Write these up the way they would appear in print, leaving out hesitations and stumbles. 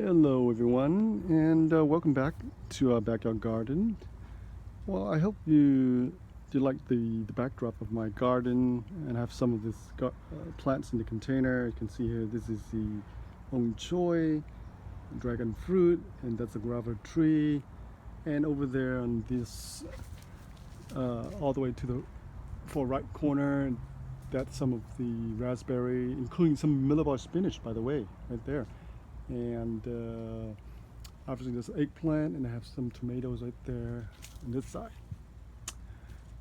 Hello everyone, and welcome back to our backyard garden. Well, I hope you like the backdrop of my garden, and I have some of these plants in the container. You can see here, this is the Ong Choi, dragon fruit, and that's a guava tree. And over there on this, all the way to the far right corner, that's some of the raspberry, including some Malabar spinach, by the way, right there. And obviously there's eggplant, and I have some tomatoes right there on this side.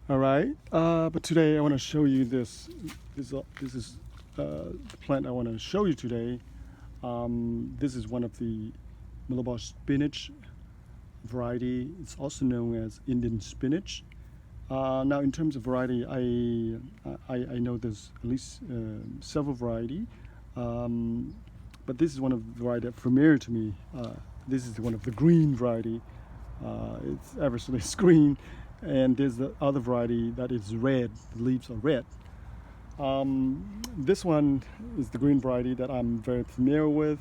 All right, but today I want to show you this. This is the plant I want to show you today. This is one of the Malabar spinach variety. It's also known as Indian spinach. Now, in terms of variety, I know there's at least several variety, but this is one of the variety that familiar to me. This is one of the green variety. It's ever so nice green, and there's the other variety that is red. The leaves are red. This one is the green variety that I'm very familiar with.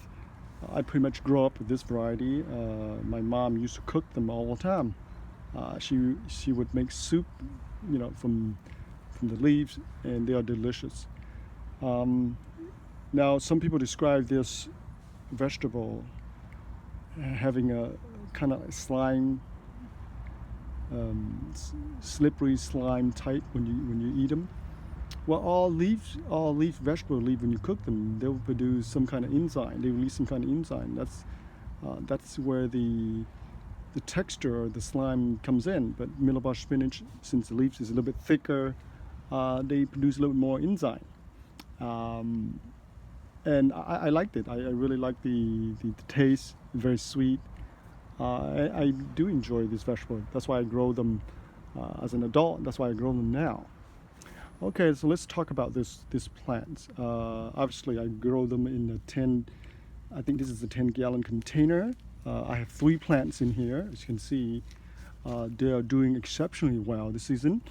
I pretty much grew up with this variety. My mom used to cook them all the time. She would make soup, from the leaves, and they are delicious. Now, some people describe this vegetable having a kind of slime, slippery slime type when you eat them. Well, all leaf vegetable leaf, when you cook them, they'll produce some kind of enzyme. They release some kind of enzyme. That's where the texture or the slime comes in. But Malabar spinach, since the leaves is a little bit thicker, they produce a little bit more enzyme. And I liked it. I really like the taste. Very sweet. I do enjoy this vegetable. That's why I grow them as an adult. That's why I grow them now. Okay, so let's talk about this plants. Obviously, I grow them in a 10. I think this is a 10-gallon container. I have 3 plants in here. As you can see, they are doing exceptionally well this season.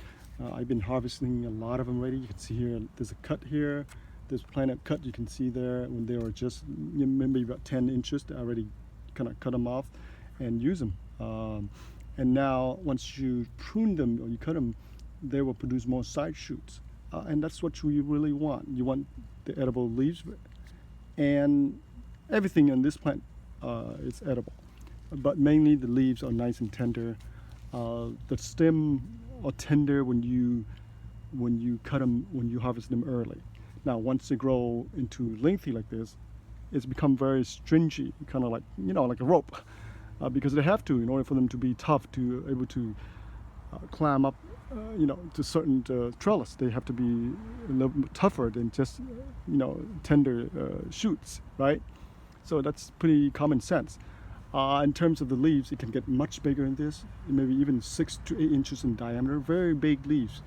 I've been harvesting a lot of them already. You can see here, there's a cut here. There's plant cut, you can see there when they were just maybe about 10 inches. I already kind of cut them off and use them. And now, once you prune them or you cut them, they will produce more side shoots. And that's what you really want. You want the edible leaves, and everything in this plant is edible. But mainly the leaves are nice and tender. The stem are tender when you cut them, when you harvest them early. Now, once they grow into lengthy like this, it's become very stringy, kind of like like a rope, because they have to, in order for them to be tough, to able to climb up, to certain trellis. They have to be a little bit tougher than just tender shoots, right? So that's pretty common sense. In terms of the leaves, it can get much bigger than this, maybe even 6 to 8 inches in diameter. Very big leaves.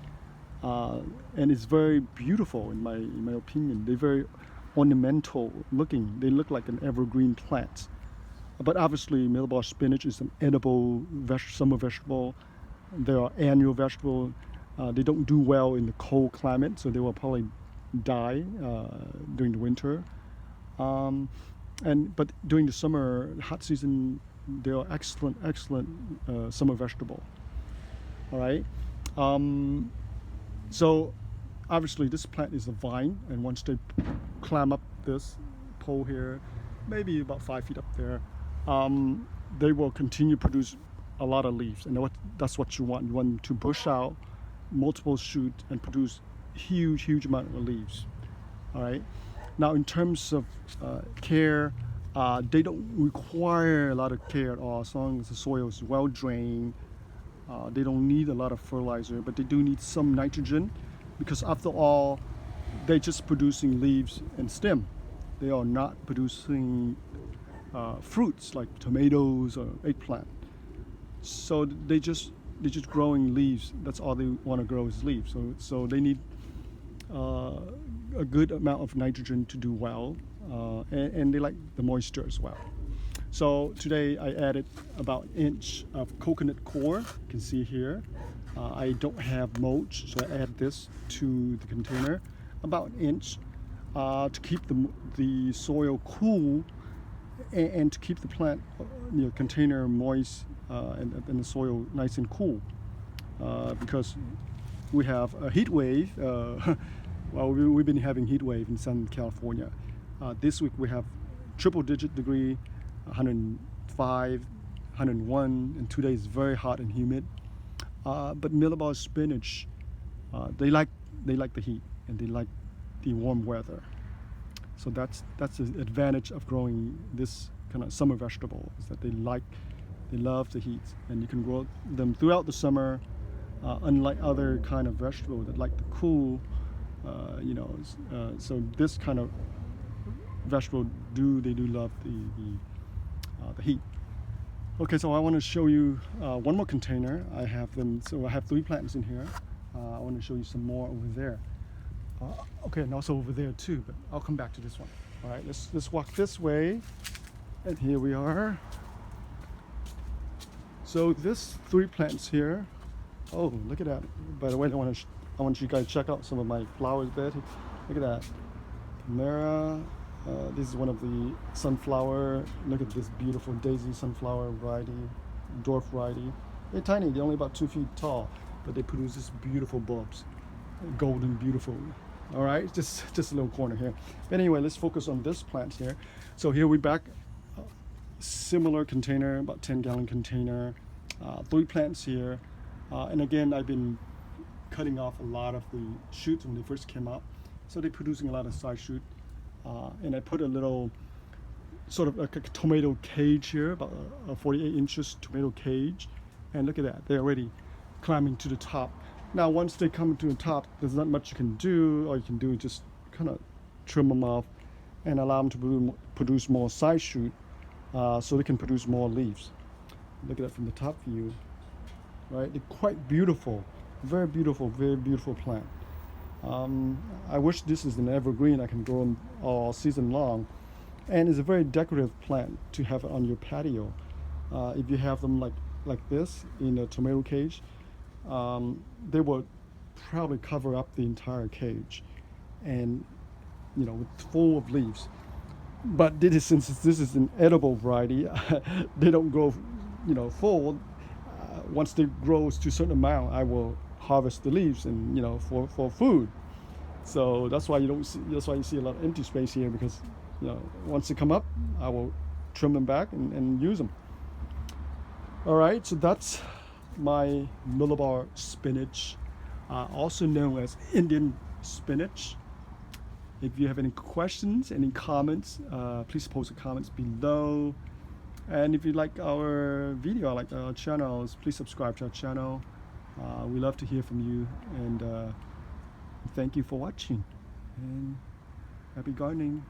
And it's very beautiful in my opinion. They're very ornamental looking. They look like an evergreen plant. But obviously, Malabar spinach is an edible summer vegetable. They are annual vegetable. They don't do well in the cold climate, so they will probably die during the winter. But during the summer, hot season, they are excellent summer vegetable. All right. So obviously this plant is a vine, and once they climb up this pole here, maybe about 5 feet up there, they will continue to produce a lot of leaves, and that's what you want. You want them to push out multiple shoots and produce huge amount of leaves. All right. Now, in terms of care, they don't require a lot of care at all, as long as the soil is well drained. They don't need a lot of fertilizer, but they do need some nitrogen, because after all, they're just producing leaves and stem. They are not producing fruits like tomatoes or eggplant. So they just growing leaves. That's all they want to grow is leaves. So they need a good amount of nitrogen to do well, and they like the moisture as well. So today I added about an inch of coconut coir. You can see here. I don't have mulch, so I add this to the container, about an inch, to keep the soil cool and to keep the plant, container moist and the soil nice and cool, because we have a heat wave. Well, we've been having heat wave in Southern California. This week we have triple-digit degree, 105, 101, and 2 days very hot and humid. But Malabar spinach, they like the heat and they like the warm weather. So that's the advantage of growing this kind of summer vegetable, is that they love the heat, and you can grow them throughout the summer. Unlike other kind of vegetable that like the cool, so this kind of vegetable they do love the heat. Okay, so I want to show you one more container. I have 3 plants in here. I want to show you some more over there. Okay, and also over there too, but I'll come back to this one. All right, let's walk this way, and here we are. So this 3 plants here. Oh, look at that! By the way, I want you guys to check out some of my flowers bed. Look at that, Chimera. This is one of the sunflower. Look at this beautiful daisy sunflower variety, dwarf variety. They're tiny. They're only about 2 feet tall, but they produce this beautiful bulbs, golden beautiful. All right, just a little corner here. But anyway, let's focus on this plant here. So here we're back. Similar container, about 10-gallon container. 3 plants here. And again, I've been cutting off a lot of the shoots when they first came up. So they're producing a lot of side shoot. And I put a little sort of like a tomato cage here, about a 48 inches tomato cage. And look at that, they're already climbing to the top. Now, once they come to the top, there's not much you can do. All you can do is just kind of trim them off and allow them to produce more side shoot, so they can produce more leaves. Look at that from the top view. Right, they're quite beautiful, very beautiful plant. I wish this is an evergreen. I can grow them all season long, and it's a very decorative plant to have on your patio. If you have them like this in a tomato cage, they will probably cover up the entire cage, and full of leaves. But since this is an edible variety, they don't grow full. Once they grow to a certain amount, I will harvest the leaves and for food. So that's why you see a lot of empty space here, because once they come up, I will trim them back and use them. All right, so that's my Malabar spinach, also known as Indian spinach. If you have any questions, any comments, please post the comments below. And if you like our video, like our channels, please subscribe to our channel. We love to hear from you, and thank you for watching, and happy gardening.